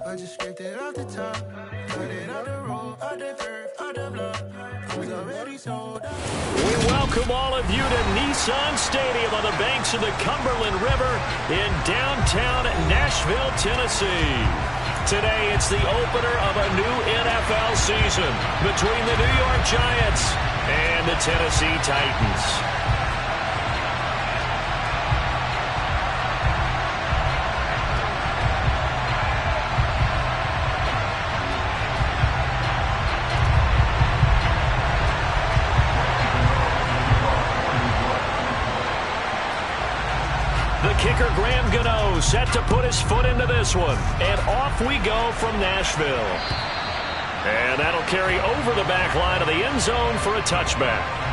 I just scraped it off the top. Cut it out the road, out the curve, out the block. I was already sold out. We welcome all of you to Nissan Stadium on the banks of the Cumberland River in downtown Nashville, Tennessee. Today, it's the opener of a new NFL season between the New York Giants and the Tennessee Titans. Kicker Graham Gano set to put his foot into this one. And off we go from Nashville. And that'll carry over the back line of the end zone for a touchback.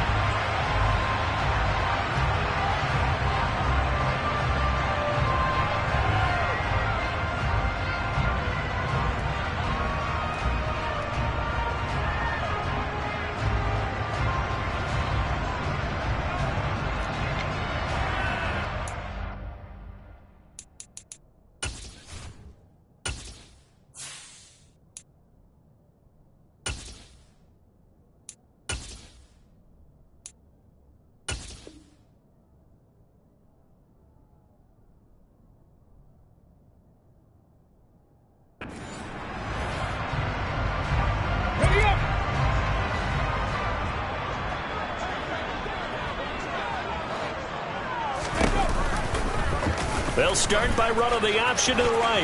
They'll start by running the option to the right.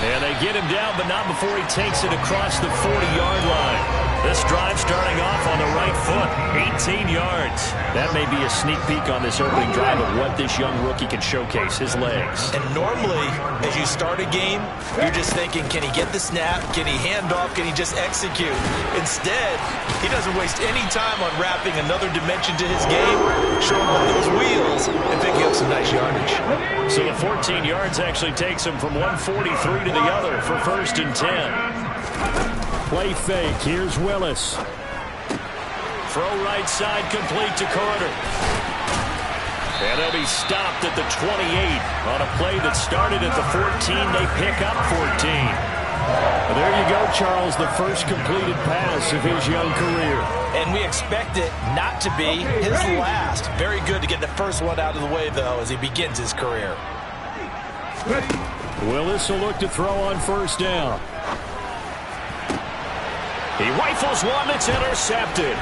And they get him down, but not before he takes it across the 40-yard line. This drive starting off on the right foot, 18 yards. That may be a sneak peek on this opening drive of what this young rookie can showcase, his legs. And normally, as you start a game, you're just thinking, can he get the snap? Can he hand off? Can he just execute? Instead, he doesn't waste any time on wrapping another dimension to his game, showing off those wheels, and picking up some nice yardage. So the 14 yards actually takes him from 143 to the other for 1st and 10. Play fake. Here's Willis. Throw right side complete to Carter. And they'll be stopped at the 28 on a play that started at the 14. They pick up 14. Well, there you go, Charles, the first completed pass of his young career. And we expect it not to be his last. Very good to get the first one out of the way, though, as he begins his career. Willis will look to throw on 1st down. He rifles one that's intercepted.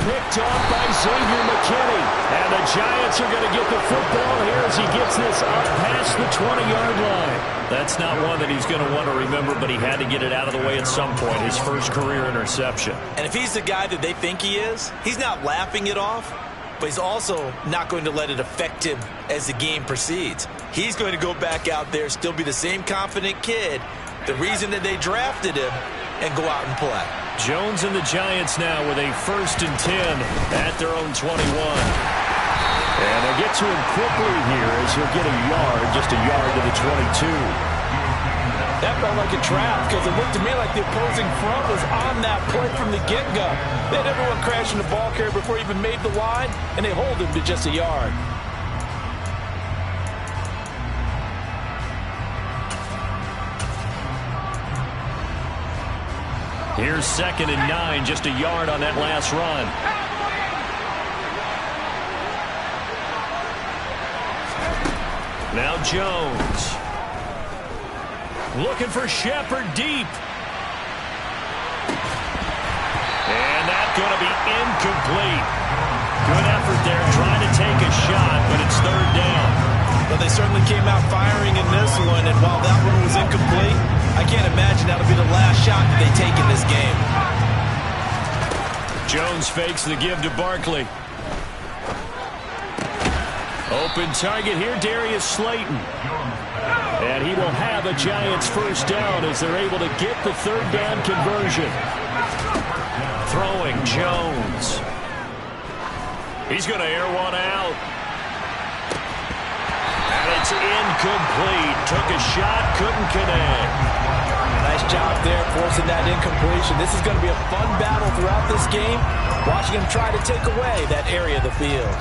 Picked off by Xavier McKinney. And the Giants are going to get the football here as he gets this up past the 20-yard line. That's not one that he's going to want to remember, but he had to get it out of the way at some point, his first career interception. And if he's the guy that they think he is, he's not laughing it off, but he's also not going to let it affect him as the game proceeds. He's going to go back out there, still be the same confident kid, the reason that they drafted him, and go out and play. Jones and the Giants now with a 1st and 10 at their own 21. And they'll get to him quickly here as he'll get a yard, just a yard to the 22. That felt like a trap because it looked to me like the opposing front was on that play from the get-go. They had everyone crashing the ball carrier before he even made the line, and they hold him to just a yard. Here's 2nd and 9, just a yard on that last run. Now Jones. Looking for Shepard deep. And that's going to be incomplete. Good effort there trying to take a shot, but it's 3rd down. Well, they certainly came out firing in this one, and while that one was incomplete, I can't imagine that'll be the last shot that they take in this game. Jones fakes the give to Barkley. Open target here, Darius Slayton. And he will have a Giants 1st down as they're able to get the 3rd down conversion. Throwing Jones. He's going to air one out. And it's incomplete. Took a shot, couldn't connect. Nice job there forcing that incompletion. This is going to be a fun battle throughout this game. Watching him try to take away that area of the field.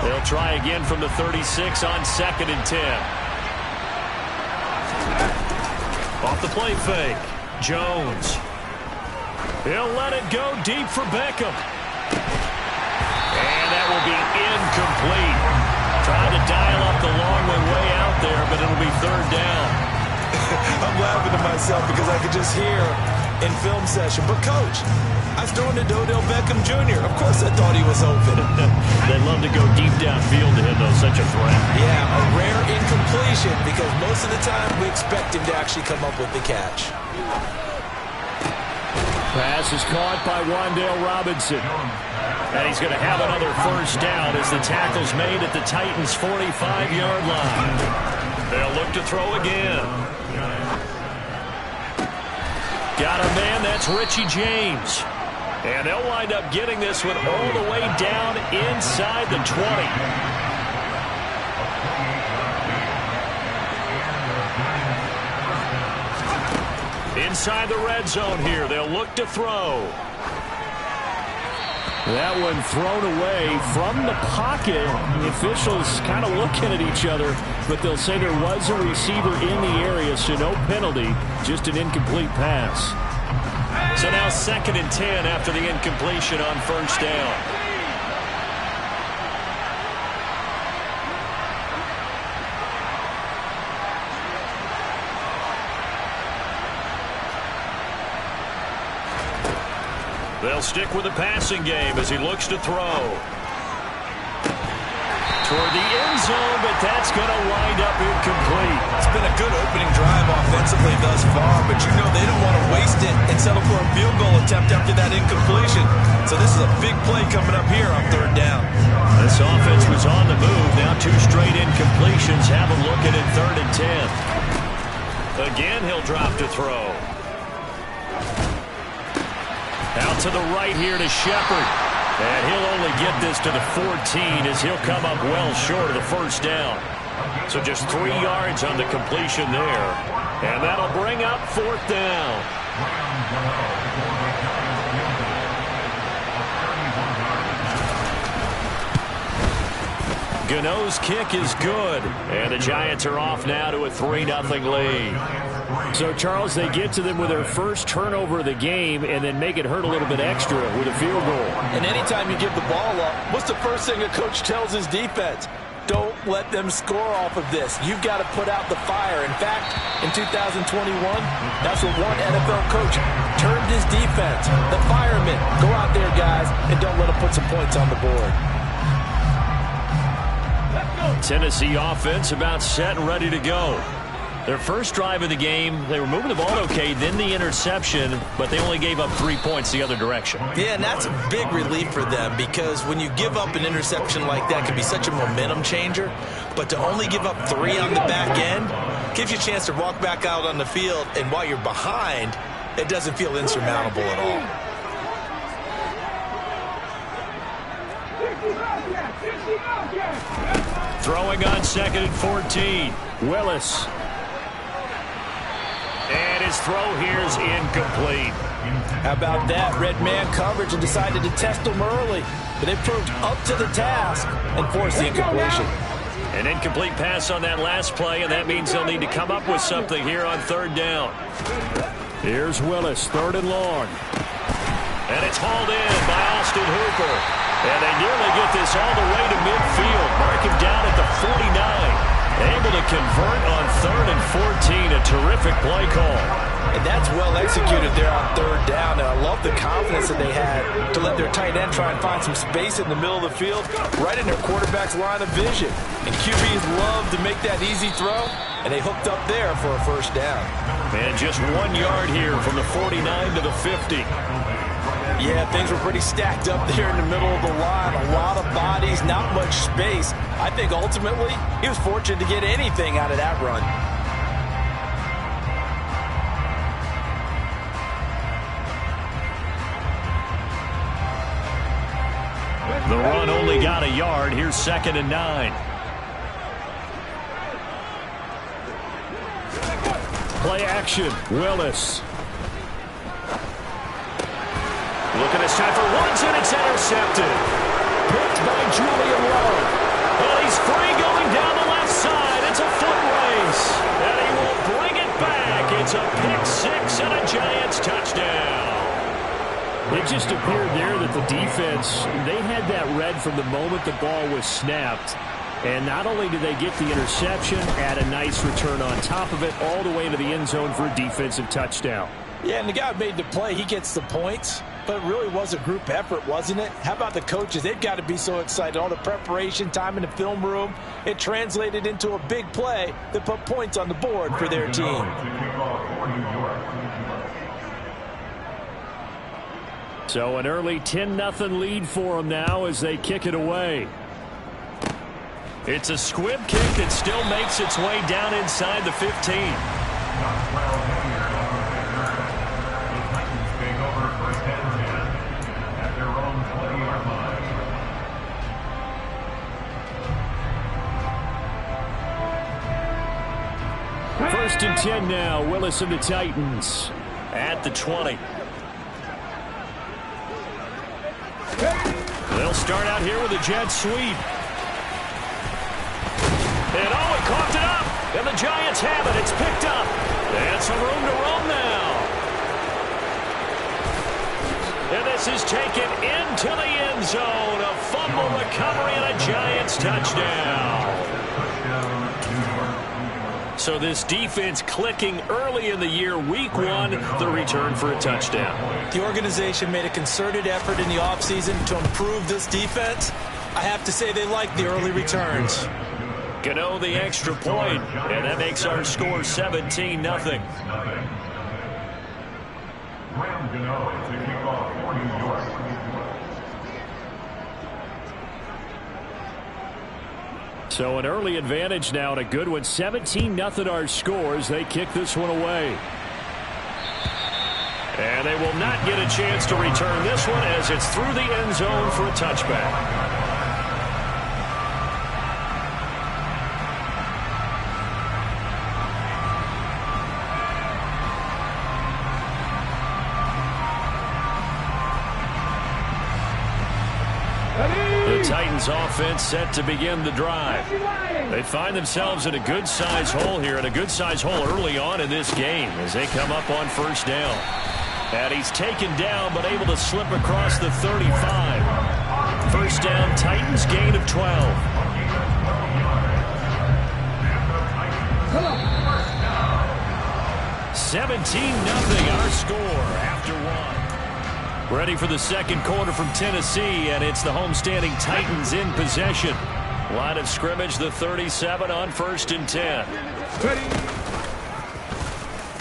They'll try again from the 36 on 2nd and 10. Off the play fake. Jones. He'll let it go deep for Beckham. And that will be incomplete. Trying to dial up the long way out there, but it'll be 3rd down. I'm laughing to myself because I could just hear in film session. But, Coach, I was throwing to Odell Beckham Jr. Of course I thought he was open. They love to go deep downfield to him, though. Such a threat. Yeah, a rare incompletion because most of the time we expect him to actually come up with the catch. Pass is caught by Wan'Dale Robinson. And he's going to have another 1st down as the tackle's made at the Titans' 45-yard line. They'll look to throw again. Got a man, that's Richie James. And they'll wind up getting this one all the way down inside the 20. Inside the red zone here, they'll look to throw. That one thrown away from the pocket. The officials kind of looking at each other, but they'll say there was a receiver in the area, so no penalty, just an incomplete pass. So now 2nd and 10 after the incompletion on 1st down. They'll stick with the passing game as he looks to throw. Toward the end zone, but that's going to wind up incomplete. It's been a good opening drive offensively thus far, but you know they don't want to waste it and settle for a field goal attempt after that incompletion. So this is a big play coming up here on 3rd down. This offense was on the move. Now 2 straight incompletions have them looking at 3rd and 10. Again, he'll drop to throw. Out to the right here to Shepard. And he'll only get this to the 14 as he'll come up well short of the 1st down. So just 3 yards on the completion there. And that'll bring up 4th down. Gano's kick is good. And the Giants are off now to a 3-0 lead. So, Charles, they get to them with their first turnover of the game and then make it hurt a little bit extra with a field goal. And anytime you give the ball up, what's the first thing a coach tells his defense? Don't let them score off of this. You've got to put out the fire. In fact, in 2021, that's what one NFL coach termed his defense. The firemen. Go out there, guys, and don't let them put some points on the board. Tennessee offense about set and ready to go. Their first drive of the game, they were moving the ball okay, then the interception, but they only gave up 3 points the other direction. Yeah, and that's a big relief for them because when you give up an interception like that, it can be such a momentum changer. But to only give up 3 on the back end gives you a chance to walk back out on the field, and while you're behind, it doesn't feel insurmountable at all. Throwing on 2nd and 14. Willis. And his throw here is incomplete. How about that? Red man coverage and decided to test them early. But they proved up to the task and forced the incompletion. An incomplete pass on that last play, and that means they'll need to come up with something here on 3rd down. Here's Willis, 3rd and long. And it's hauled in by Austin Hooper. And they nearly get this all the way to midfield. Mark him down at the 49. Able to convert on 3rd and 14. A terrific play call. And that's well executed there on 3rd down. And I love the confidence that they had to let their tight end try and find some space in the middle of the field, right in their quarterback's line of vision. And QBs love to make that easy throw, and they hooked up there for a 1st down. And just 1 yard here from the 49 to the 50. Yeah, things were pretty stacked up there in the middle of the line. A lot of bodies, not much space. I think ultimately he was fortunate to get anything out of that run. The run only got a yard. Here's 2nd and 9. Play action. Willis. Looking this time for Woods, and it's intercepted. Picked by Julian Love. He's free going down the left side. It's a foot race. And he will bring it back. It's a pick six and a Giants touchdown. It just appeared there that the defense, they had that read from the moment the ball was snapped. And not only did they get the interception, add a nice return on top of it, all the way to the end zone for a defensive touchdown. Yeah, and the guy made the play. He gets the points. But it really was a group effort, wasn't it? How about the coaches? They've got to be so excited. All the preparation, time in the film room, it translated into a big play that put points on the board for their team. So an early 10-0 lead for them now as they kick it away. It's a squib kick that still makes its way down inside the 15. First and 10 now. Willis and the Titans at the 20. They'll start out here with a jet sweep. And oh, it coughed it up. And the Giants have it. It's picked up. And some room to roam now. And this is taken into the end zone. A fumble recovery and a Giants touchdown. So this defense clicking early in the year, week one, the return for a touchdown. The organization made a concerted effort in the offseason to improve this defense. I have to say they like the early returns. Gano the extra point, and that makes our score 17-0. Graham Gano to kick off for New York. So an early advantage now and a good one. 17-0 our scores. They kick this one away. And they will not get a chance to return this one as it's through the end zone for a touchback. The Titans offense set to begin the drive. They find themselves in a good-sized hole here, and a good-sized hole early on in this game as they come up on first down. And he's taken down but able to slip across the 35. First down, Titans, gain of 12. 17-0 our score after one. Ready for the second quarter from Tennessee, and it's the homestanding Titans in possession. Line of scrimmage, the 37 on first and 10.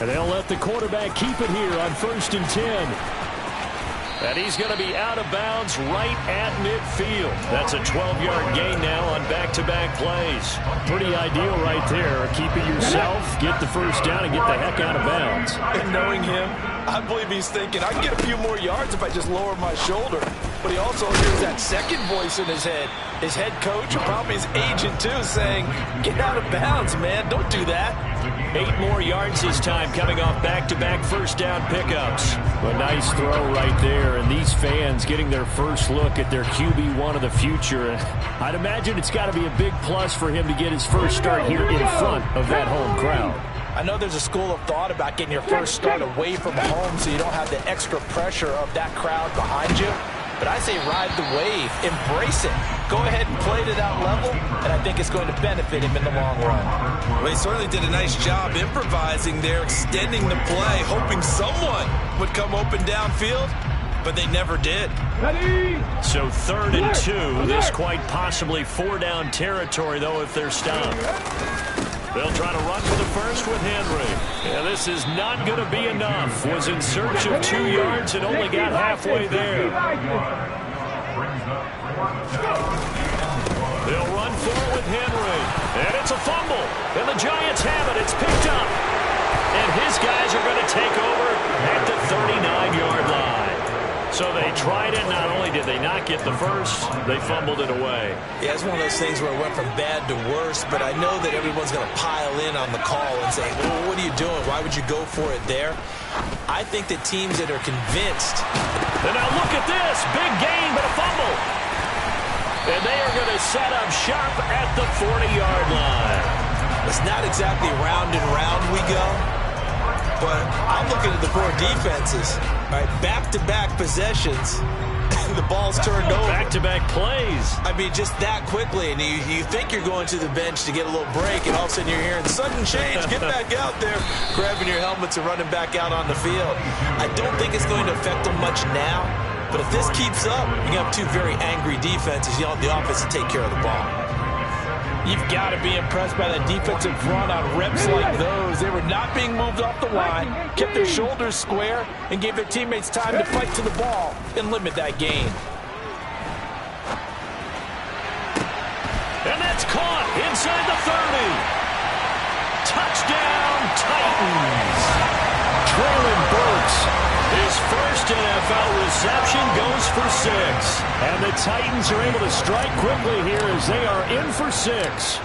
And they'll let the quarterback keep it here on first and 10. And he's going to be out of bounds right at midfield. That's a 12-yard gain now on back-to-back plays. Pretty ideal right there. Keep it yourself, get the first down, and get the heck out of bounds. And knowing him, I believe he's thinking, I can get a few more yards if I just lower my shoulder. But he also hears that second voice in his head. His head coach, and probably his agent too, saying, get out of bounds, man. Don't do that. 8 more yards this time coming off back-to-back first down pickups. A nice throw right there, and these fans getting their first look at their QB1 of the future. I'd imagine it's got to be a big plus for him to get his first start here in front of that home crowd. I know there's a school of thought about getting your first start away from home so you don't have the extra pressure of that crowd behind you. But I say ride the wave, embrace it. Go ahead and play to that level, and I think it's going to benefit him in the long run. Well, he certainly did a nice job improvising there, extending the play, hoping someone would come open downfield, but they never did. So 3rd and 2, this quite possibly 4-down territory, though, if they're stopped. They'll try to run for the first with Henry. Yeah, this is not going to be enough. Was in search of 2 yards and only got halfway there. They'll run forward with Henry. And it's a fumble. And the Giants have it. It's picked up. And his guys are going to take over at the 39-yard line. So they tried it. Not only did they not get the first, they fumbled it away. Yeah, it's one of those things where it went from bad to worse, but I know that everyone's going to pile in on the call and say, well, what are you doing? Why would you go for it there? I think that teams that are convinced. And now look at this. Big gain, but a fumble. And they are going to set up shop at the 40-yard line. It's not exactly round and round we go, but I'm looking at the four defenses. All right, back-to-back possessions. The ball's turned over. Back-to-back plays. I mean, just that quickly, and you think you're going to the bench to get a little break, and all of a sudden you're hearing, sudden change, get back out there, grabbing your helmets and running back out on the field. I don't think it's going to affect them much now, but if this keeps up, you're going to have two very angry defenses. You want the offense to take care of the ball. You've got to be impressed by that defensive front on reps like those. They were not being moved off the line, kept their shoulders square, and gave their teammates time to fight to the ball and limit that gain. And that's caught inside the 30. Touchdown, Titans. Traylon Burks. His first NFL reception goes for 6. And the Titans are able to strike quickly here as they are in for 6.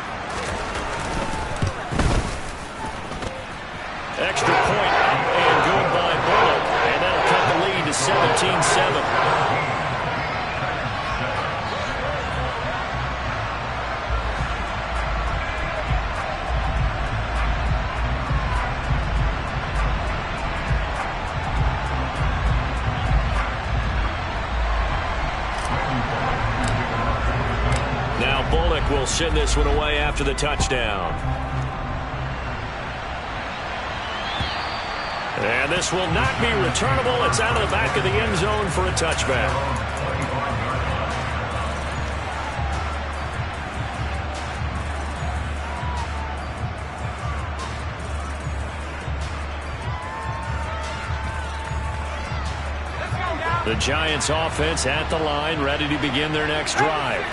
Extra point up and good by Bullock. And that'll cut the lead to 17-7. Bullock will send this one away after the touchdown. And this will not be returnable. It's out of the back of the end zone for a touchback. The Giants offense at the line, ready to begin their next drive.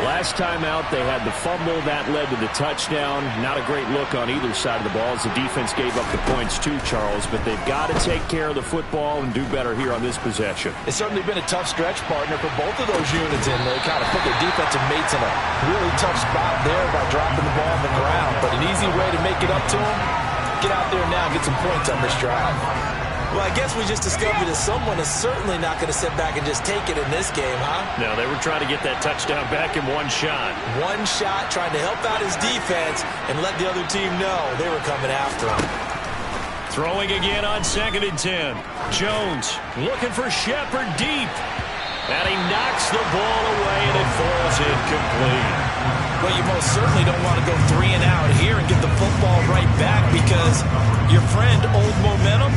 Last time out, they had the fumble. That led to the touchdown. Not a great look on either side of the ball as the defense gave up the points too, Charles. But they've got to take care of the football and do better here on this possession. It's certainly been a tough stretch, partner, for both of those units, and they kind of put their defensive mates in a really tough spot there by dropping the ball on the ground. But an easy way to make it up to them, get out there now and get some points on this drive. Well, I guess we just discovered that someone is certainly not going to sit back and just take it in this game, huh? No, they were trying to get that touchdown back in one shot. One shot, trying to help out his defense and let the other team know they were coming after him. Throwing again on 2nd and 10. Jones looking for Shepard deep. And he knocks the ball away, and it falls incomplete. Well, you most certainly don't want to go 3 and out here and get the football right back because your friend, Old Momentum,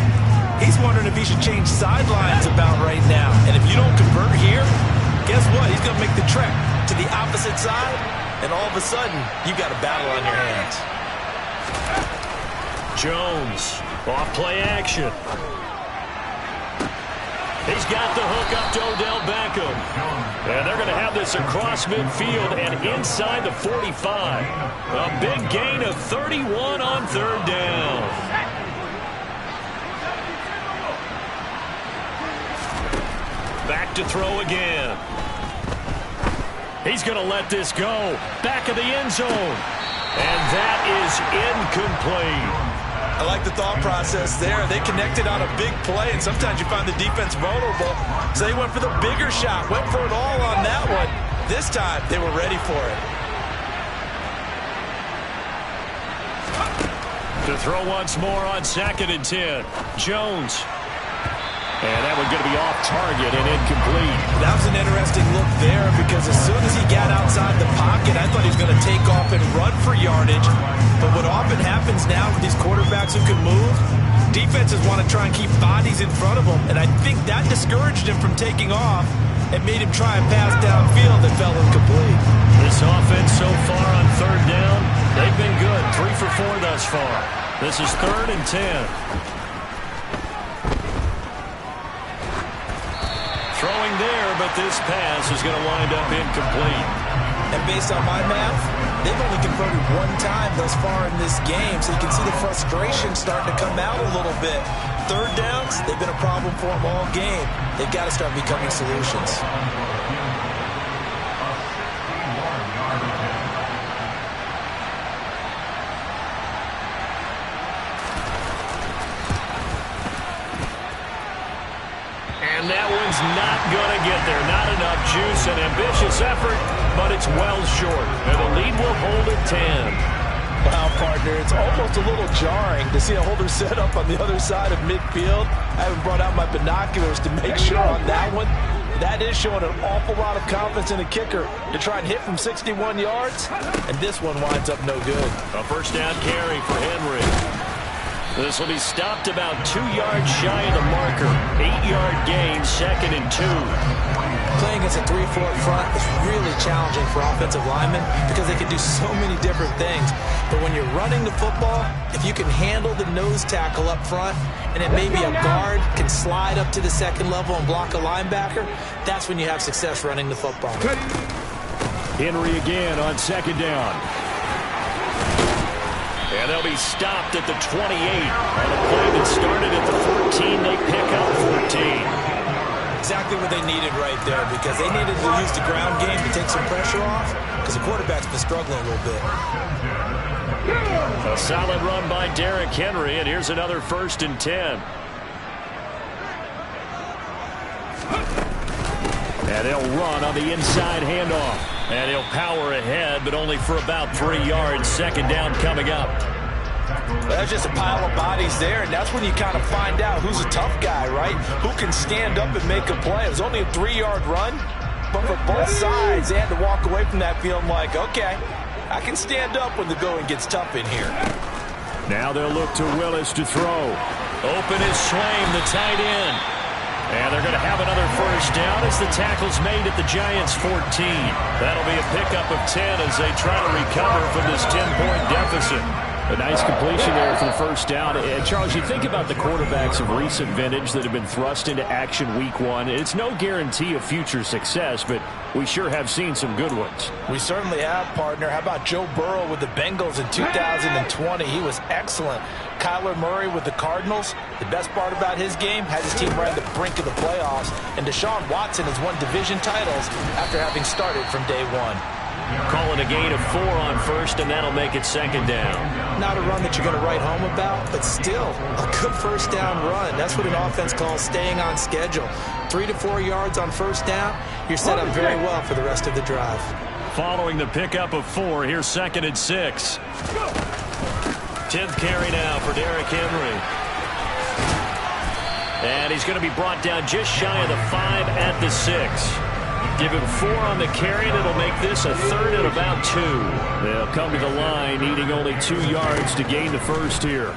he's wondering if he should change sidelines about right now. And if you don't convert here, guess what? He's going to make the trek to the opposite side, and all of a sudden, you got a battle on your hands. Jones, off play action. He's got the hook up to Odell Beckham. And they're going to have this across midfield and inside the 45. A big gain of 31 on 3rd down. Back to throw again. He's going to let this go. Back of the end zone. And that is incomplete. I like the thought process there. They connected on a big play, and sometimes you find the defense vulnerable. So they went for the bigger shot, went for it all on that one. This time, they were ready for it. To throw once more on 2nd and 10. Jones. And that one's going to be off target and incomplete. That was an interesting look there because as soon as he got outside the pocket, I thought he was going to take off and run for yardage. But what often happens now with these quarterbacks who can move, defenses want to try and keep bodies in front of them. And I think that discouraged him from taking off and made him try and pass downfield that fell incomplete. This offense so far on 3rd down, they've been good. 3 for 4 thus far. This is 3rd and 10. Throwing there, but this pass is going to wind up incomplete. And based on my math, they've only converted 1 time thus far in this game, so you can see the frustration starting to come out a little bit. 3rd downs, they've been a problem for them all game. They've got to start becoming solutions. And that one's not going to get there. Not enough juice. An ambitious effort, but it's well short, and the lead will hold at 10. Wow, partner, it's almost a little jarring to see a holder set up on the other side of midfield. I haven't brought out my binoculars to make sure on that one. That is showing an awful lot of confidence in a kicker to try and hit from 61 yards, and this one winds up no good. A first down carry for Henry. This will be stopped about 2 yards shy of the marker. 8-yard gain, 2nd and 2. Playing against a 3-4 front is really challenging for offensive linemen because they can do so many different things. But when you're running the football, if you can handle the nose tackle up front, and then maybe a guard can slide up to the second level and block a linebacker, that's when you have success running the football. Henry again on 2nd down. And they'll be stopped at the 28. On a play that started at the 14, they pick up 14. Exactly what they needed right there, because they needed to use the ground game to take some pressure off, because the quarterback's been struggling a little bit. A solid run by Derrick Henry, and here's another 1st and 10. And they'll run on the inside handoff. And he'll power ahead, but only for about 3 yards. 2nd down coming up. That's just a pile of bodies there, and that's when you kind of find out who's a tough guy, right? Who can stand up and make a play. It was only a 3-yard run, but for both sides, they had to walk away from that feeling like, okay, I can stand up when the going gets tough in here. Now they'll look to Willis to throw. Open is Swaim, the tight end. And they're going to have another first down as the tackle's made at the Giants' 14. That'll be a pickup of 10 as they try to recover from this 10-point deficit. A nice completion there for the first down. And Charles, you think about the quarterbacks of recent vintage that have been thrust into action week 1. It's no guarantee of future success, but we sure have seen some good ones. We certainly have, partner. How about Joe Burrow with the Bengals in 2020? He was excellent. Kyler Murray with the Cardinals. The best part about his game, had his team right at the brink of the playoffs. And Deshaun Watson has won division titles after having started from day 1. Calling a gain of 4 on 1st, and that'll make it 2nd down. Not a run that you're going to write home about, but still a good first down run. That's what an offense calls staying on schedule. 3 to 4 yards on first down, you're set up very well for the rest of the drive. Following the pickup of 4, here's 2nd and 6. 10th carry now for Derrick Henry. And he's going to be brought down just shy of the 5 at the 6. Give him 4 on the carry, and it'll make this a 3rd and about 2. They'll come to the line, needing only 2 yards to gain the first here.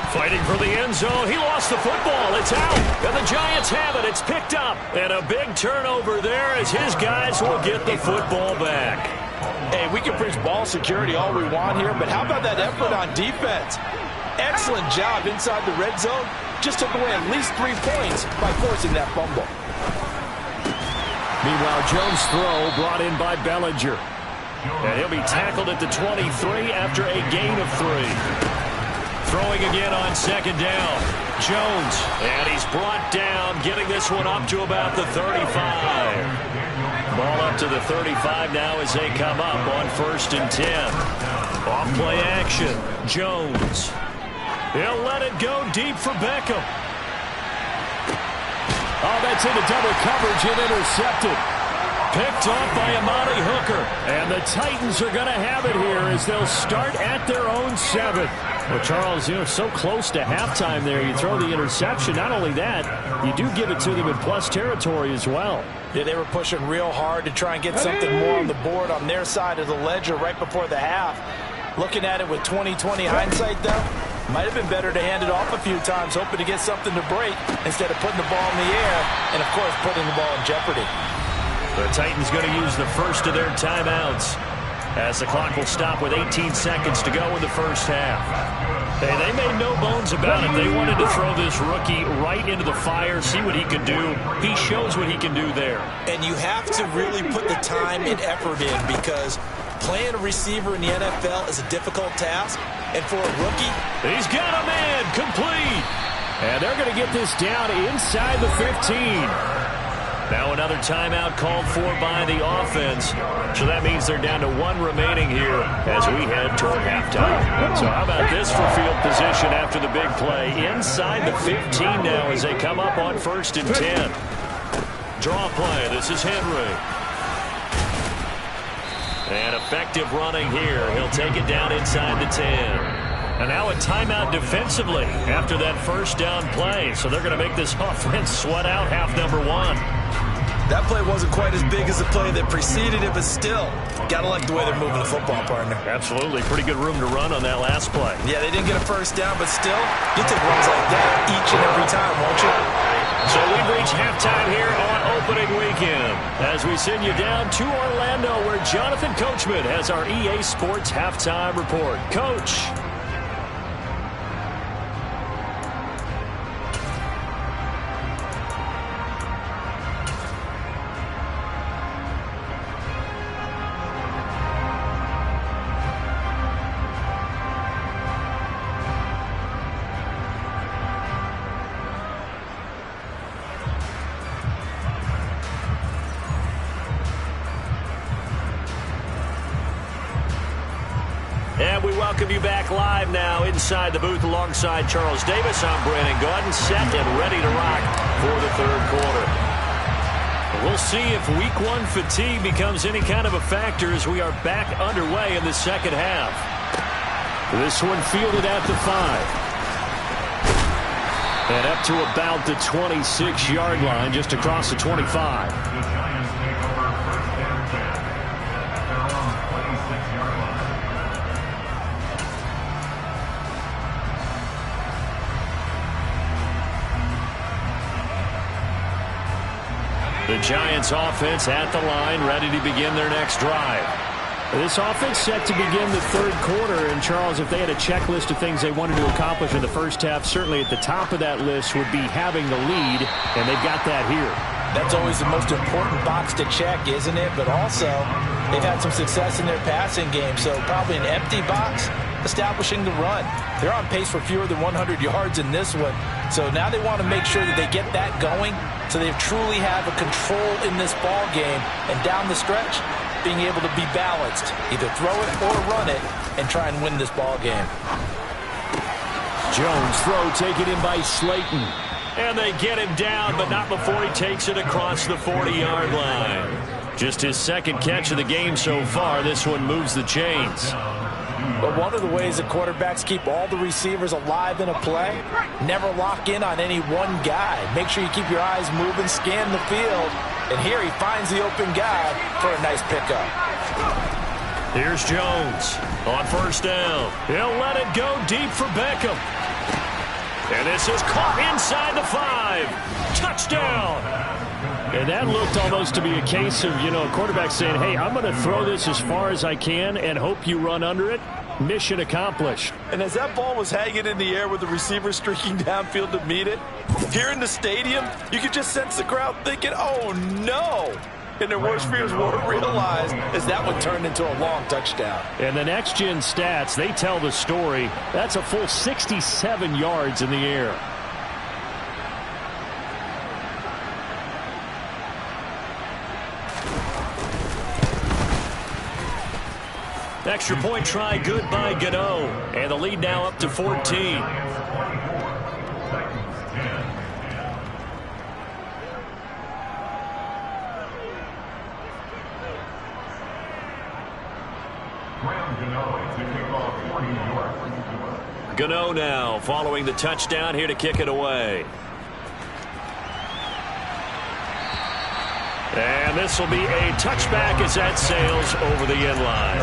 Fighting for the end zone. He lost the football. It's out. And the Giants have it. It's picked up. And a big turnover there as his guys will get the football back. Hey, we can preach ball security all we want here, but how about that effort on defense? Excellent job inside the red zone. Just took away at least 3 points by forcing that fumble. Meanwhile, Jones' throw brought in by Bellinger. And he'll be tackled at the 23 after a gain of 3. Throwing again on 2nd down. Jones, and he's brought down, getting this one up to about the 35. Ball up to the 35 now as they come up on 1st and 10. Off play action. Jones. He'll let it go deep for Beckham. Oh, that's into double coverage and intercepted. Picked off by Amani Hooker. And the Titans are going to have it here as they'll start at their own 7. Well, Charles, so close to halftime there. You throw the interception. Not only that, you do give it to them in plus territory as well. Yeah, they were pushing real hard to try and get something more on the board on their side of the ledger right before the half. Looking at it with 20/20 hindsight, though, might have been better to hand it off a few times, hoping to get something to break instead of putting the ball in the air and, of course, putting the ball in jeopardy. The Titans going to use the first of their timeouts as the clock will stop with 18 seconds to go in the first half. Hey, they made no bones about it. They wanted to throw this rookie right into the fire, see what he can do. He shows what he can do there. And you have to really put the time and effort in, because playing a receiver in the NFL is a difficult task. And for a rookie, he's got a man complete. And they're going to get this down inside the 15. Now another timeout called for by the offense. So that means they're down to 1 remaining here as we head toward halftime. So how about this for field position after the big play? Inside the 15 now as they come up on 1st and 10. Draw play. This is Henry. And effective running here. He'll take it down inside the 10. And now a timeout defensively after that first down play. So they're going to make this offense sweat out half number one. That play wasn't quite as big as the play that preceded it, but still, got to like the way they're moving the football, partner. Absolutely. Pretty good room to run on that last play. Yeah, they didn't get a first down, but still, you'll take runs like that each and every time, won't you? So we've reached halftime here on opening weekend as we send you down to Orlando where Jonathan Coachman has our EA Sports halftime report. Coach. And we welcome you back live now inside the booth alongside Charles Davis. I'm Brandon Gaudin, set and ready to rock for the third quarter. We'll see if week one fatigue becomes any kind of a factor as we are back underway in the second half. This one fielded at the 5. And up to about the 26-yard line, just across the 25. The Giants take over first and 10 at their own 26-yard line. The Giants offense at the line, ready to begin their next drive. This offense set to begin the third quarter. And, Charles, if they had a checklist of things they wanted to accomplish in the first half, certainly at the top of that list would be having the lead, and they've got that here. That's always the most important box to check, isn't it? But also, they've had some success in their passing game, so probably an empty box establishing the run. They're on pace for fewer than 100 yards in this one, so now they want to make sure that they get that going so they truly have a control in this ball game, and down the stretch, being able to be balanced, either throw it or run it, and try and win this ball game. Jones throw taken in by Slayton. And they get him down, but not before he takes it across the 40-yard line. Just his second catch of the game so far. This one moves the chains. But one of the ways that quarterbacks keep all the receivers alive in a play, never lock in on any one guy. Make sure you keep your eyes moving, scan the field. And here he finds the open guy for a nice pickup. Here's Jones on first down. He'll let it go deep for Beckham. And this is caught inside the 5. Touchdown. And that looked almost to be a case of, a quarterback saying, hey, I'm going to throw this as far as I can and hope you run under it. Mission accomplished. And as that ball was hanging in the air with the receiver streaking downfield to meet it, here in the stadium, you could just sense the crowd thinking, oh, no. And their worst fears weren't realized as that one turned into a long touchdown. And the next-gen stats, they tell the story. That's a full 67 yards in the air. Extra point try good by Gano. And the lead now up to 14. Gano now following the touchdown here to kick it away. And this will be a touchback as that sails over the end line.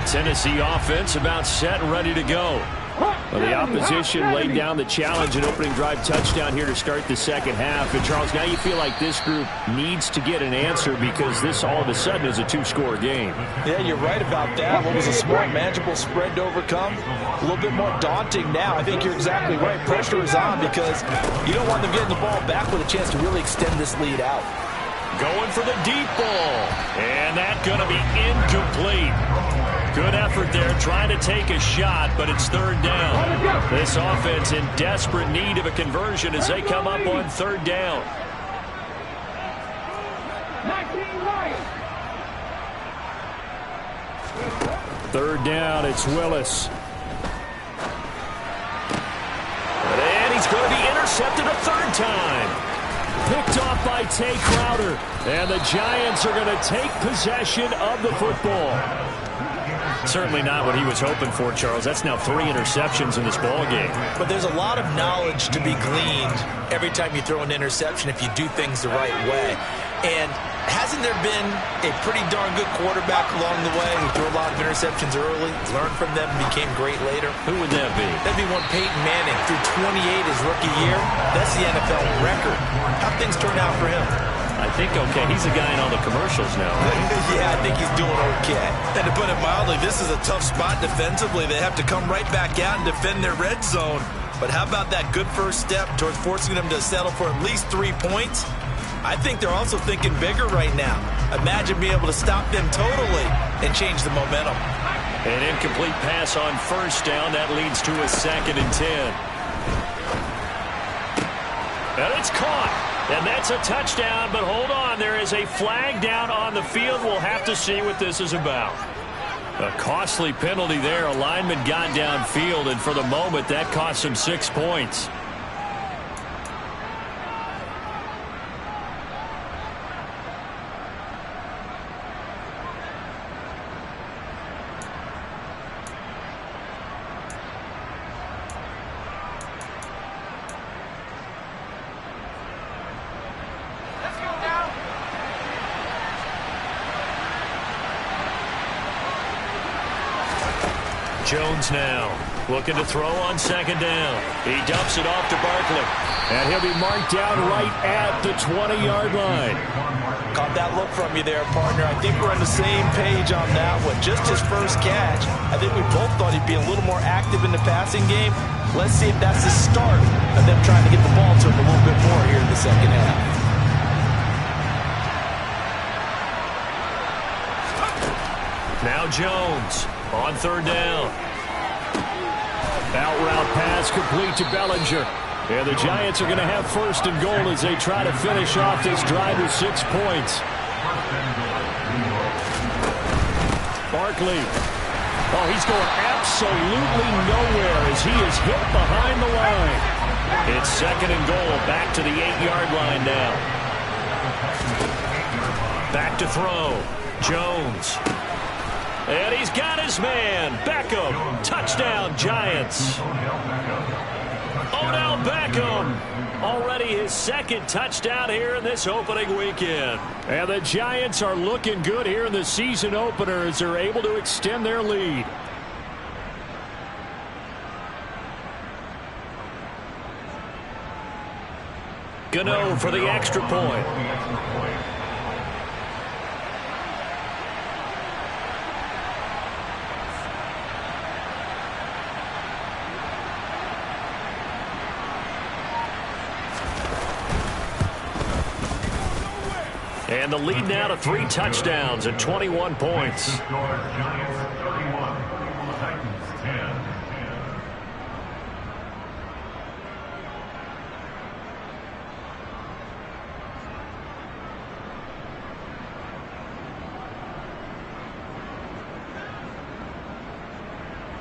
Tennessee offense about set and ready to go. Well, the opposition laid down the challenge and opening drive touchdown here to start the second half. And, Charles, now you feel like this group needs to get an answer because this all of a sudden is a two-score game. Yeah, you're right about that. What was a small, manageable spread to overcome? A little bit more daunting now. I think you're exactly right. Pressure is on because you don't want them getting the ball back with a chance to really extend this lead out. Going for the deep ball. And that's going to be incomplete. Good effort there, trying to take a shot, but it's third down. This offense in desperate need of a conversion as they come up on third down. Third down, it's Willis. He's going to be intercepted a third time. Picked off by Tay Crowder. And the Giants are going to take possession of the football. Certainly not what he was hoping for, Charles. That's now 3 interceptions in this ball game. But there's a lot of knowledge to be gleaned every time you throw an interception if you do things the right way. And hasn't there been a pretty darn good quarterback along the way who threw a lot of interceptions early, learned from them, and became great later? Who would that be? That'd be one Peyton Manning. Threw 28 his rookie year. That's the NFL record. How'd things turn out for him? I think okay. He's a guy in all the commercials now, right? Yeah, I think he's doing okay. And to put it mildly, this is a tough spot defensively. They have to come right back out and defend their red zone. But how about that good first step towards forcing them to settle for at least 3 points? I think they're also thinking bigger right now. Imagine being able to stop them totally and change the momentum. An incomplete pass on first down. That leads to a 2nd and 10. And it's caught. And that's a touchdown, but hold on. There is a flag down on the field. We'll have to see what this is about. A costly penalty there. A lineman got downfield, and for the moment, that cost him 6 points. Jones now looking to throw on 2nd down. He dumps it off to Barkley. And he'll be marked down right at the 20-yard line. Caught that look from you there, partner. I think we're on the same page on that one. Just his first catch. I think we both thought he'd be a little more active in the passing game. Let's see if that's the start of them trying to get the ball to him a little bit more here in the second half. Now Jones on 3rd down. Out route pass complete to Bellinger. And the Giants are going to have 1st and goal as they try to finish off this drive with 6 points. Barkley. Oh, he's going absolutely nowhere as he is hit behind the line. It's 2nd and goal. Back to the 8-yard line now. Back to throw. Jones. And he's got his man. Beckham. Touchdown, Giants. Odell Beckham. Already his 2nd touchdown here in this opening weekend. And the Giants are looking good here in the season opener as they're able to extend their lead. Gano for the extra point. And the lead now to 3 touchdowns and 21 points. Giants 31, Titans 10.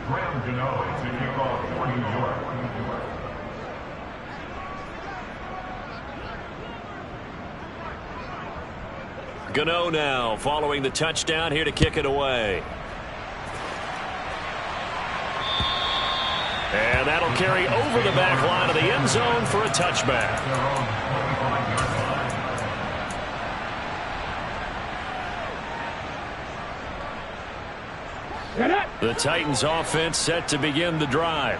Graham Gano to kick off for New York. Gano now following the touchdown here to kick it away. And that'll carry over the back line of the end zone for a touchback. The Titans offense set to begin the drive.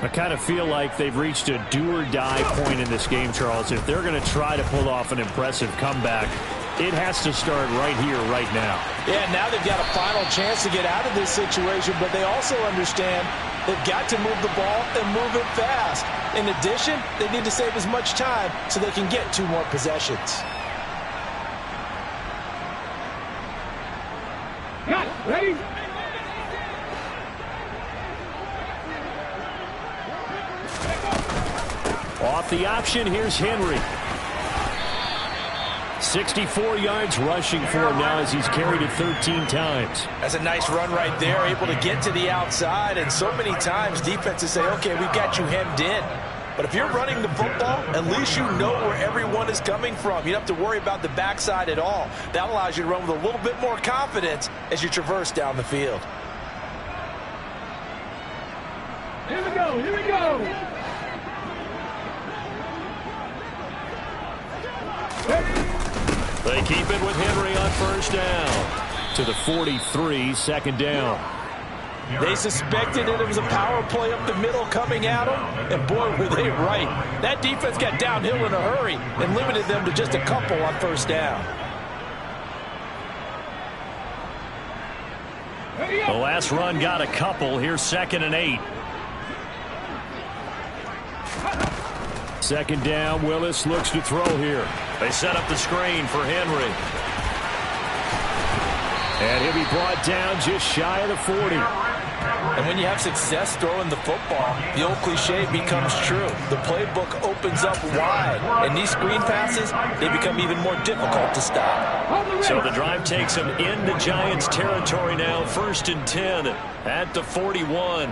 I kind of feel like they've reached a do-or-die point in this game, Charles. If they're going to try to pull off an impressive comeback, it has to start right here, right now. Yeah, now they've got a final chance to get out of this situation, but they also understand they've got to move the ball and move it fast. In addition, they need to save as much time so they can get 2 more possessions. Ready? Off the option, here's Henry. 64 yards rushing for him now as he's carried it 13 times. That's a nice run right there, able to get to the outside, and so many times defenses say, okay, we've got you hemmed in. But if you're running the football, at least you know where everyone is coming from. You don't have to worry about the backside at all. That allows you to run with a little bit more confidence as you traverse down the field. Here we go, here we go. They keep it with Henry on first down. To the 43, second down. They suspected it was a power play up the middle coming at them, and boy, were they right. That defense got downhill in a hurry and limited them to just a couple on first down. The last run got a couple. Here's 2nd and 8. Second down. Willis looks to throw here. They set up the screen for Henry. And he'll be brought down just shy of the 40. And when you have success throwing the football, the old cliche becomes true. The playbook opens up wide, and these screen passes, they become even more difficult to stop. So the drive takes them into Giants territory now. 1st and 10 at the 41.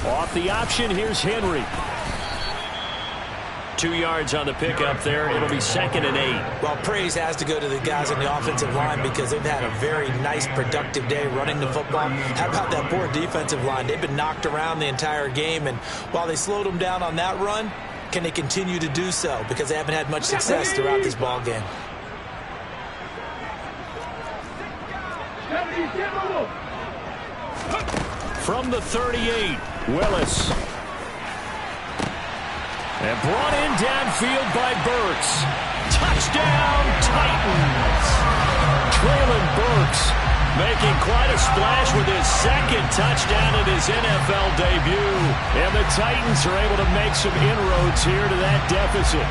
Off the option, here's Henry. 2 yards on the pickup there. It'll be 2nd and 8. Well, praise has to go to the guys on the offensive line because they've had a very nice, productive day running the football. How about that poor defensive line? They've been knocked around the entire game, and while they slowed them down on that run, can they continue to do so? Because they haven't had much success throughout this ball game. From the 38, Willis. And brought in downfield by Burks. Touchdown, Titans. Treylon Burks making quite a splash with his 2nd touchdown in his NFL debut. And the Titans are able to make some inroads here to that deficit.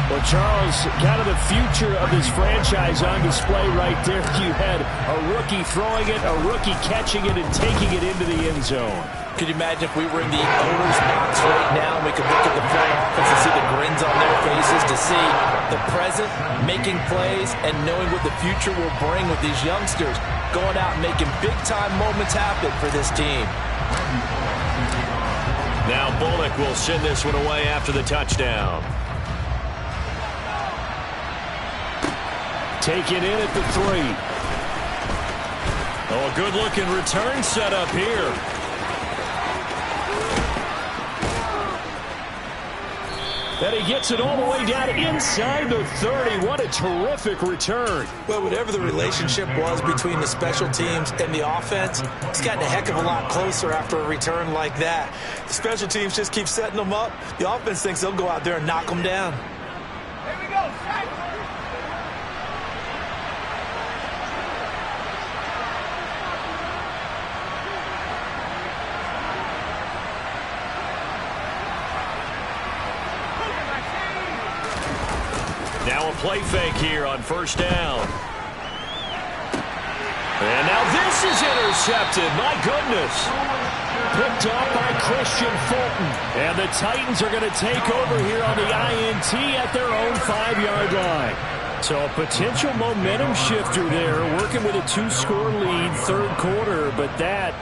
Well, Charles, kind of the future of this franchise on display right there. You had a rookie throwing it, a rookie catching it, and taking it into the end zone. Could you imagine if we were in the owner's box right now, we could look at the front office and see the grins on their faces, to see the present making plays and knowing what the future will bring with these youngsters going out and making big-time moments happen for this team. Now Bullock will send this one away after the touchdown. Taken in at the 3. Oh, a good-looking return set up here. And he gets it all the way down inside the 30. What a terrific return. Well, whatever the relationship was between the special teams and the offense, it's gotten a heck of a lot closer after a return like that. The special teams just keep setting them up. The offense thinks they'll go out there and knock them down. Here we go, strike. Now a play fake here on first down. And now this is intercepted. My goodness. Picked off by Christian Fulton. And the Titans are going to take over here on the INT at their own 5-yard line. So a potential momentum shifter there, working with a 2-score lead, 3rd quarter, but that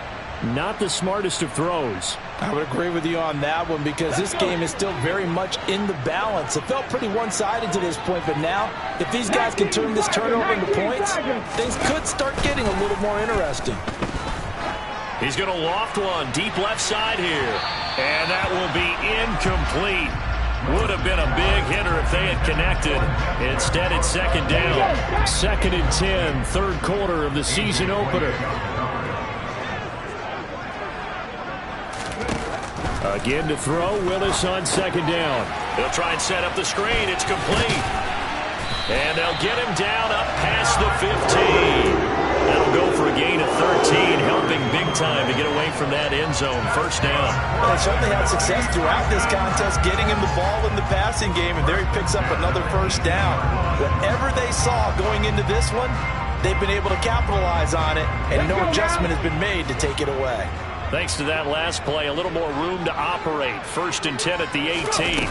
not the smartest of throws. I would agree with you on that one because this game is still very much in the balance. It felt pretty one-sided to this point, but now if these guys can turn this turnover into points, things could start getting a little more interesting. He's going to loft one deep left side here. And that will be incomplete. Would have been a big hitter if they had connected. Instead, it's 2nd down. 2nd and 10, 3rd quarter of the season opener. Again to throw, Willis on 2nd down. They'll try and set up the screen. It's complete. And they'll get him down up past the 15. That'll go for a gain of 13, helping big time to get away from that end zone. First down. Well, they certainly had success throughout this contest, getting him the ball in the passing game, and there he picks up another first down. Whatever they saw going into this one, they've been able to capitalize on it, and no adjustment has been made to take it away. Thanks to that last play, a little more room to operate. 1st and 10 at the 18.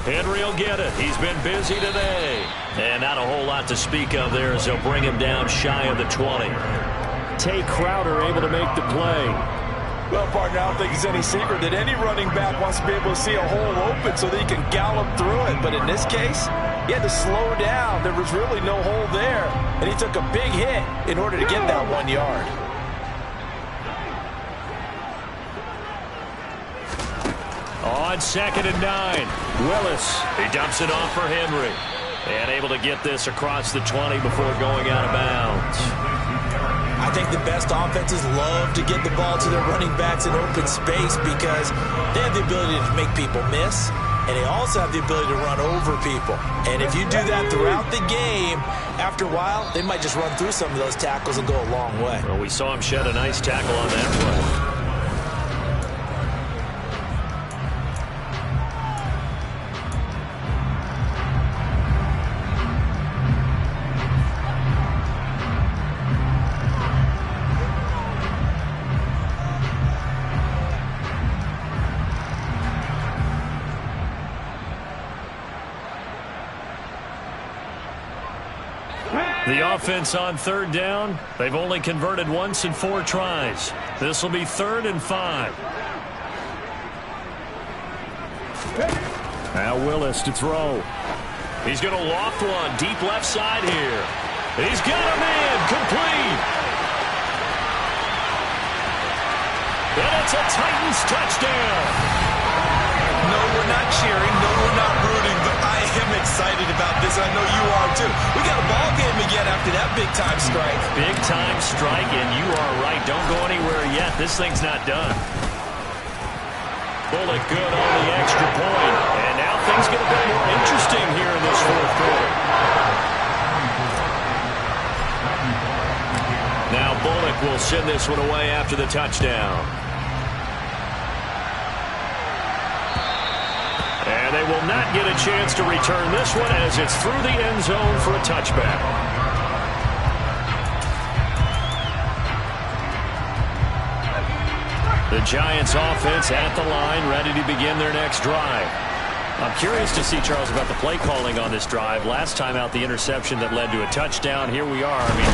Henry will get it. He's been busy today. And not a whole lot to speak of there as they'll bring him down shy of the 20. Tay Crowder able to make the play. Well, partner, I don't think it's any secret that any running back wants to be able to see a hole open so that he can gallop through it. But in this case, he had to slow down. There was really no hole there, and he took a big hit in order to get that 1 yard. On 2nd and 9, Willis. He dumps it off for Henry. And able to get this across the 20 before going out of bounds. I think the best offenses love to get the ball to their running backs in open space because they have the ability to make people miss, and they also have the ability to run over people. And if you do that throughout the game, after a while, they might just run through some of those tackles and go a long way. Well, we saw him shed a nice tackle on that play. The offense on 3rd down. They've only converted once in 4 tries. This will be 3rd and 5. Now Willis to throw. He's going to loft one deep left side here. He's got him in. Complete. And it's a Titans touchdown. No, we're not cheering. No, we're not rooting. But I am excited about this. I know you are, too. We got a ball game again after that big-time strike. Big-time strike, and you are right. Don't go anywhere yet. This thing's not done. Bullock good on the extra point. And now things get a bit more interesting here in this 4th quarter. Now Bullock will send this one away after the touchdown. And they will not get a chance to return this one as it's through the end zone for a touchback. The Giants offense at the line, ready to begin their next drive. I'm curious to see, Charles, about the play calling on this drive. Last time out, the interception that led to a touchdown. Here we are. I mean,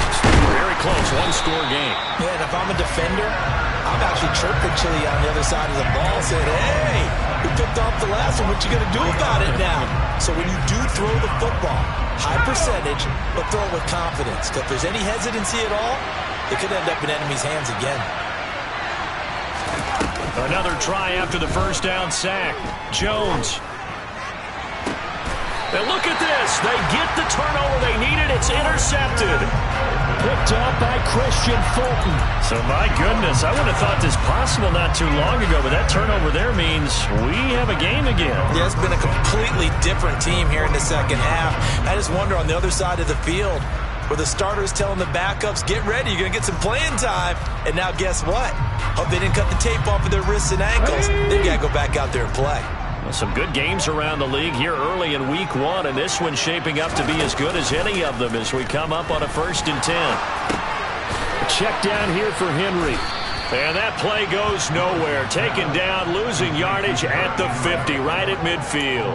very close, one-score game. Yeah, and if I'm a defender, I'm actually chirping Chili on the other side of the ball, saying, hey, we picked off the last one. What you going to do about it now? So when you do throw the football, high percentage, but throw it with confidence. Because if there's any hesitancy at all, it could end up in enemy's hands again. Another try after the first down sack. Jones. And look at this. They get the turnover they needed. It's intercepted. Picked up by Christian Fulton. So, my goodness, I would have thought this possible not too long ago, but that turnover there means we have a game again. Yeah, it's been a completely different team here in the second half. I just wonder on the other side of the field where the starters telling the backups, get ready, you're going to get some playing time. And now guess what? Hope they didn't cut the tape off of their wrists and ankles. They've got to go back out there and play. Well, some good games around the league here early in week 1, and this one's shaping up to be as good as any of them as we come up on a 1st and 10. A check down here for Henry. And that play goes nowhere. Taken down, losing yardage at the 50, right at midfield.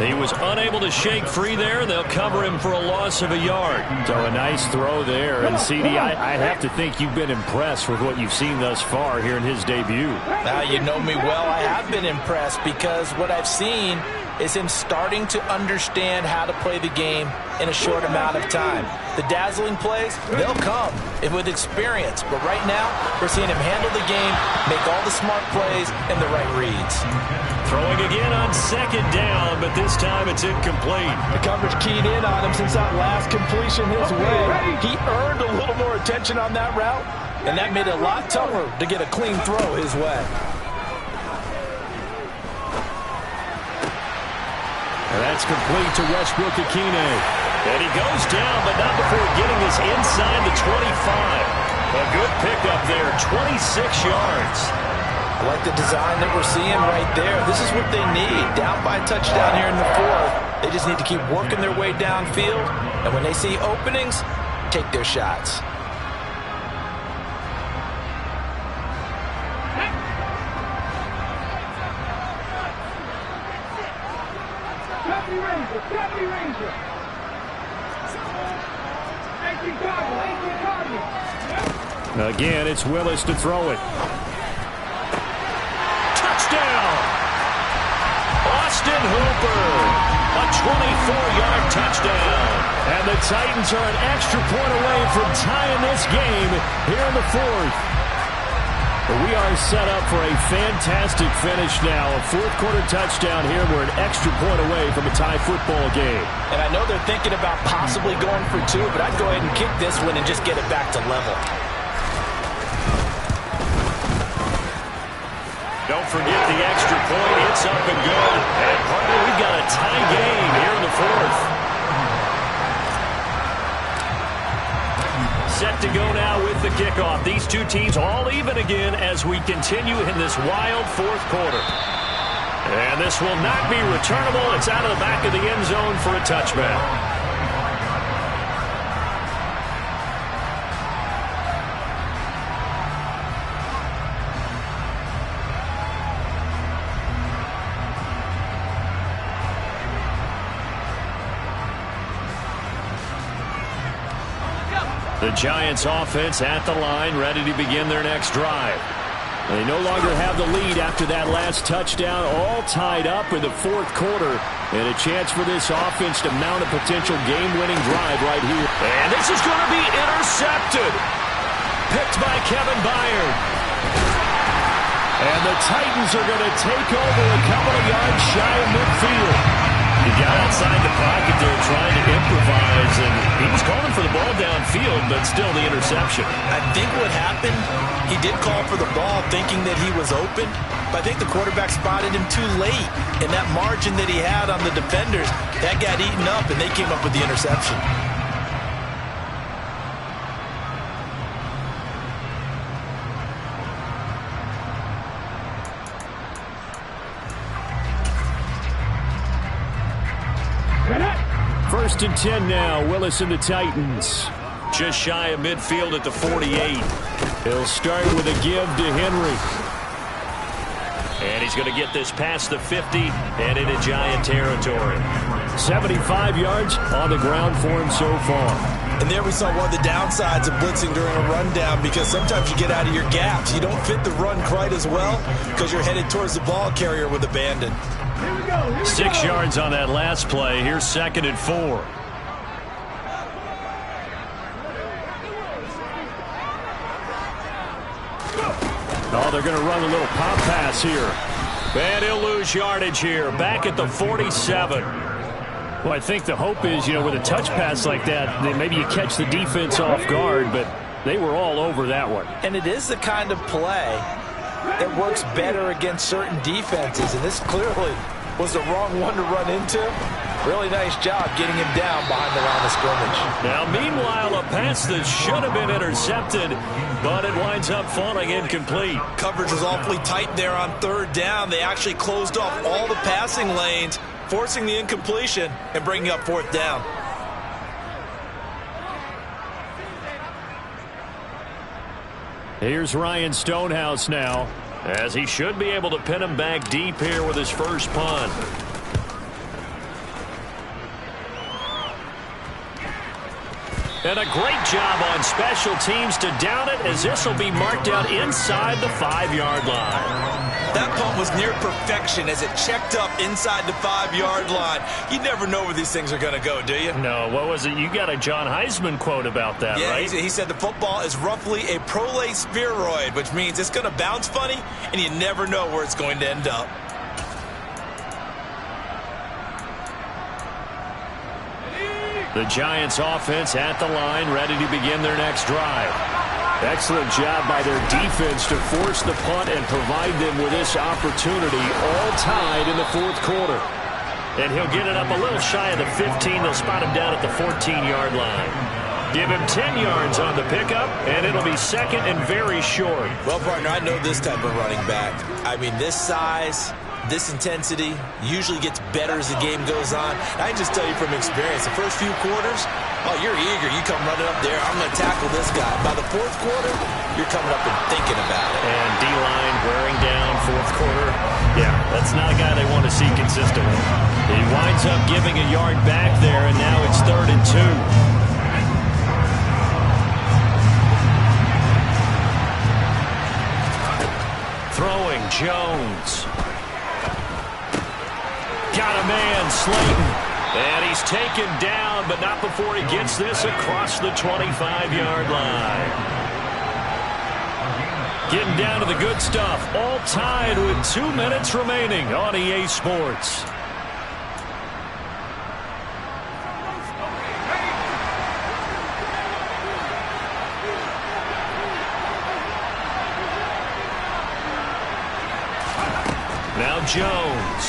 He was unable to shake free there. They'll cover him for a loss of a yard. So a nice throw there. And, CD, I'd have to think you've been impressed with what you've seen thus far here in his debut. Now, you know me well. I have been impressed because what I've seen is him starting to understand how to play the game in a short amount of time. The dazzling plays, they'll come with experience. But right now, we're seeing him handle the game, make all the smart plays, and the right reads. Throwing again on 2nd down, but this time it's incomplete. The coverage keyed in on him since that last completion his way. He earned a little more attention on that route, and that made it a lot tougher to get a clean throw his way. And that's complete to Westbrook-Ikhine. And he goes down, but not before getting this inside the 25. A good pickup there, 26 yards. I like the design that we're seeing right there. This is what they need. Down by a touchdown here in the 4th. They just need to keep working their way downfield. And when they see openings, take their shots. Again, it's Willis to throw it. Austin Hooper, a 24-yard touchdown. And the Titans are an extra point away from tying this game here in the fourth. We are set up for a fantastic finish now. A fourth-quarter touchdown here. We're an extra point away from a tie football game. And I know they're thinking about possibly going for two, but I'd go ahead and kick this one and just get it back to level. Don't forget the extra point. It's up and good. And partner, we've got a tie game here in the fourth. Set to go now with the kickoff. These two teams all even again as we continue in this wild fourth quarter. And this will not be returnable. It's out of the back of the end zone for a touchback. The Giants offense at the line, ready to begin their next drive. They no longer have the lead after that last touchdown, all tied up in the fourth quarter. And a chance for this offense to mount a potential game-winning drive right here. And this is going to be intercepted. Picked by Kevin Byard. And the Titans are going to take over a couple of yards shy of midfield. He got outside the pocket there trying to improvise, and he was calling for the ball downfield, but still the interception. I think what happened, he did call for the ball thinking that he was open, but I think the quarterback spotted him too late, and that margin that he had on the defenders, that got eaten up, and they came up with the interception. First and 10 now, Willis and the Titans. Just shy of midfield at the 48. He'll start with a give to Henry. And he's going to get this past the 50 and into Giant territory. 75 yards on the ground for him so far. And there we saw one of the downsides of blitzing during a rundown, because sometimes you get out of your gaps. You don't fit the run quite as well because you're headed towards the ball carrier with abandon. 6 yards on that last play. Here's 2nd and 4. Oh, they're going to run a little pop pass here. And he'll lose yardage here. Back at the 47. Well, I think the hope is, with a touch pass like that, maybe you catch the defense off guard, but they were all over that one. And it is the kind of play that works better against certain defenses, and this clearly was the wrong one to run into. Really nice job getting him down behind the line of scrimmage. Now, meanwhile, a pass that should have been intercepted, but it winds up falling incomplete. Coverage was awfully tight there on 3rd down. They actually closed off all the passing lanes, forcing the incompletion and bringing up 4th down. Here's Ryan Stonehouse now, as he should be able to pin him back deep here with his first punt. And a great job on special teams to down it, as this will be marked out inside the 5-yard line. That punt was near perfection as it checked up inside the 5-yard line. You never know where these things are going to go, do you? No, what was it? You got a John Heisman quote about that, right? Yeah, he said the football is roughly a prolate spheroid, which means it's going to bounce funny, and you never know where it's going to end up. The Giants offense at the line, ready to begin their next drive. Excellent job by their defense to force the punt and provide them with this opportunity, all tied in the fourth quarter. And he'll get it up a little shy of the 15. They'll spot him down at the 14-yard line. Give him 10 yards on the pickup, and it'll be 2nd and very short. Well, partner, I know this type of running back. I mean, this size, this intensity usually gets better as the game goes on. I can just tell you from experience, the first few quarters, oh, you're eager. You come running up there, I'm going to tackle this guy. By the fourth quarter, you're coming up and thinking about it. And D-line wearing down fourth quarter. Yeah, that's not a guy they want to see consistently. He winds up giving a yard back there, and now it's 3rd and 2. Throwing Jones. got a man, Slayton. And he's taken down, but not before he gets this across the 25-yard line. Getting down to the good stuff. All tied with 2 minutes remaining on EA Sports. Now Jones.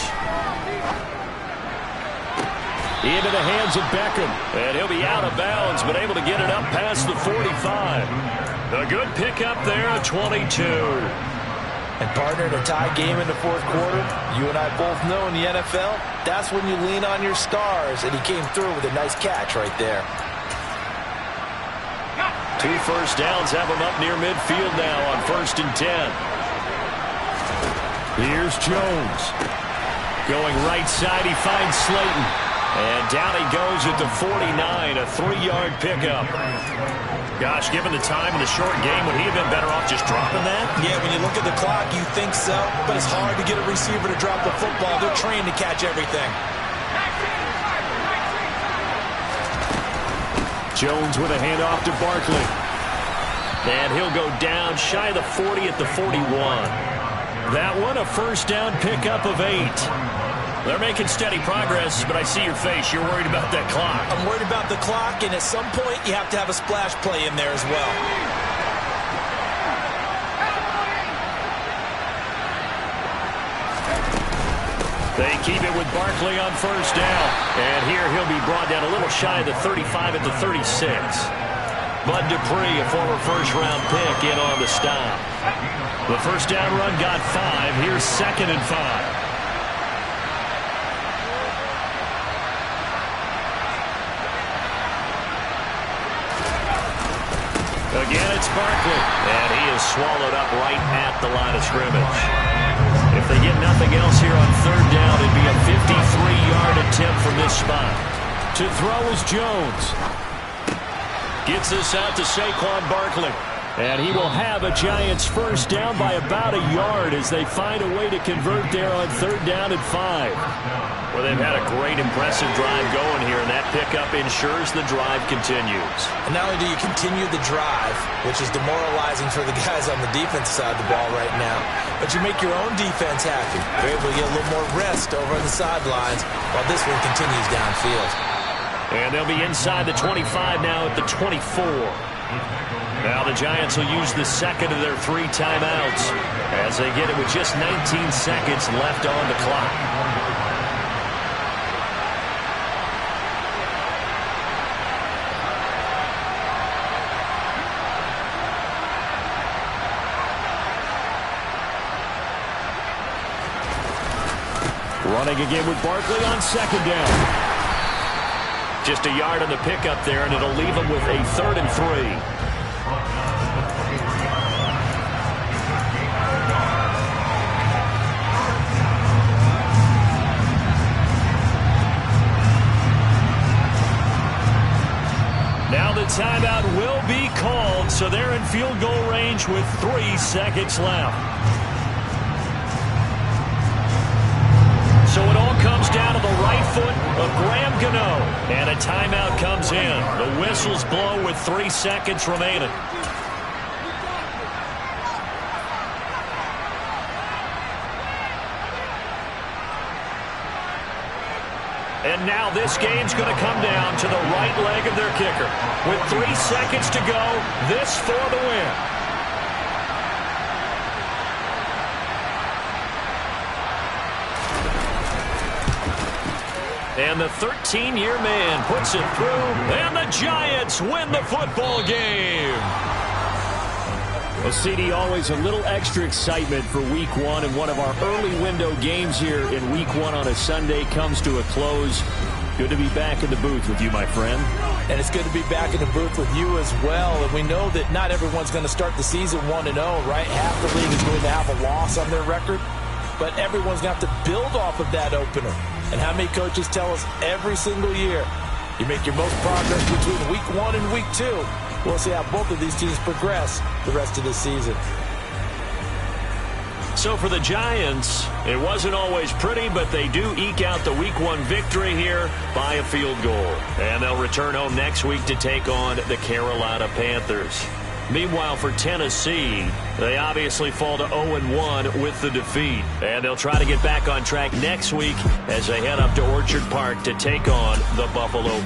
Into the hands of Beckham. And he'll be out of bounds, but able to get it up past the 45. A good pickup there at 22. And partner, in a tie game in the fourth quarter, you and I both know in the NFL, that's when you lean on your stars. And he came through with a nice catch right there. 2 first downs have him up near midfield now on 1st and 10. Here's Jones. Going right side, he finds Slayton. And down he goes at the 49, a 3-yard pickup. Gosh, given the time in the short game, would he have been better off just dropping that? Yeah, when you look at the clock, you think so. But it's hard to get a receiver to drop the football. They're trained to catch everything. Jones with a handoff to Barkley. And he'll go down shy of the 40 at the 41. That one, a first down pickup of 8. They're making steady progress, but I see your face. You're worried about that clock. I'm worried about the clock, and at some point, you have to have a splash play in there as well. They keep it with Barkley on first down. And here he'll be brought down a little shy of the 35 at the 36. Bud Dupree, a former first-round pick, in on the stop. The first down run got 5. Here's 2nd and 5. Again, it's Barkley, and he is swallowed up right at the line of scrimmage. If they get nothing else here on 3rd down, it'd be a 53-yard attempt from this spot. To throw is Jones. Gets this out to Saquon Barkley. And he will have a Giants first down by about a yard as they find a way to convert there on 3rd down and 5. Well, they've had a great, impressive drive going here, and that pickup ensures the drive continues. And not only do you continue the drive, which is demoralizing for the guys on the defensive side of the ball right now, but you make your own defense happy. They're able to get a little more rest over on the sidelines while this one continues downfield. And they'll be inside the 25 now at the 24. Now the Giants will use the second of their 3 timeouts as they get it with just 19 seconds left on the clock. Running again with Barkley on 2nd down. Just a yard on the pickup there, and it'll leave them with a 3rd and 3. Now the timeout will be called, so they're in field goal range with 3 seconds left. So it all comes down to the right foot of Graham Gano. And a timeout comes in. The whistles blow with 3 seconds remaining. And now this game's going to come down to the right leg of their kicker. With 3 seconds to go, this for the win. And the 13-year man puts it through, and the Giants win the football game. Well, CD, always a little extra excitement for Week 1, and one of our early window games here in Week 1 on a Sunday comes to a close. Good to be back in the booth with you, my friend. And it's good to be back in the booth with you as well. And we know that not everyone's going to start the season 1-0, right? Half the league is going to have a loss on their record, but everyone's going to have to build off of that opener. And how many coaches tell us every single year, you make your most progress between Week 1 and Week 2. We'll see how both of these teams progress the rest of this season. So for the Giants, it wasn't always pretty, but they do eke out the Week 1 victory here by a field goal. And they'll return home next week to take on the Carolina Panthers. Meanwhile, for Tennessee, they obviously fall to 0-1 with the defeat. And they'll try to get back on track next week as they head up to Orchard Park to take on the Buffalo